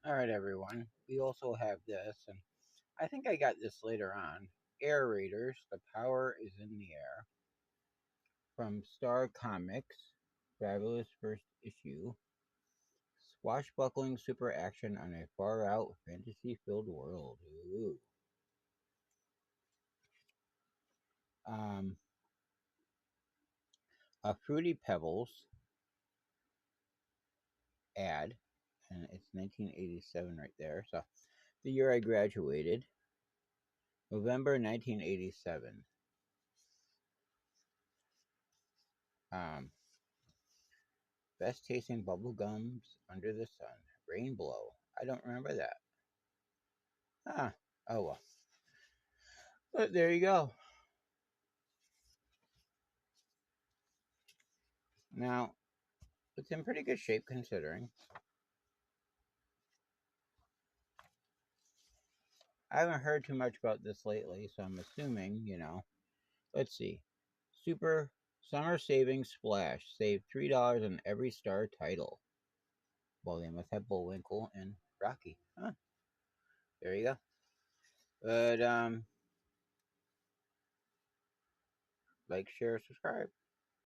Alright, everyone. We also have this, and I think I got this later on. Air Raiders, The Power is in the Air. From Star Comics, fabulous first issue. Swashbuckling super action on a far out fantasy filled world. Ooh. Um, a Fruity Pebbles ad, and it's 1987 right there. So, the year I graduated, November 1987. Um, Best tasting bubble gums under the sun. Rainbow. I don't remember that. Ah, oh well. But there you go. Now, it's in pretty good shape considering. I haven't heard too much about this lately, so I'm assuming, Let's see. Super Summer Savings Splash. Save $3 on every star title. Well, they must have Bullwinkle and Rocky. Huh. There you go. But, like, share, subscribe.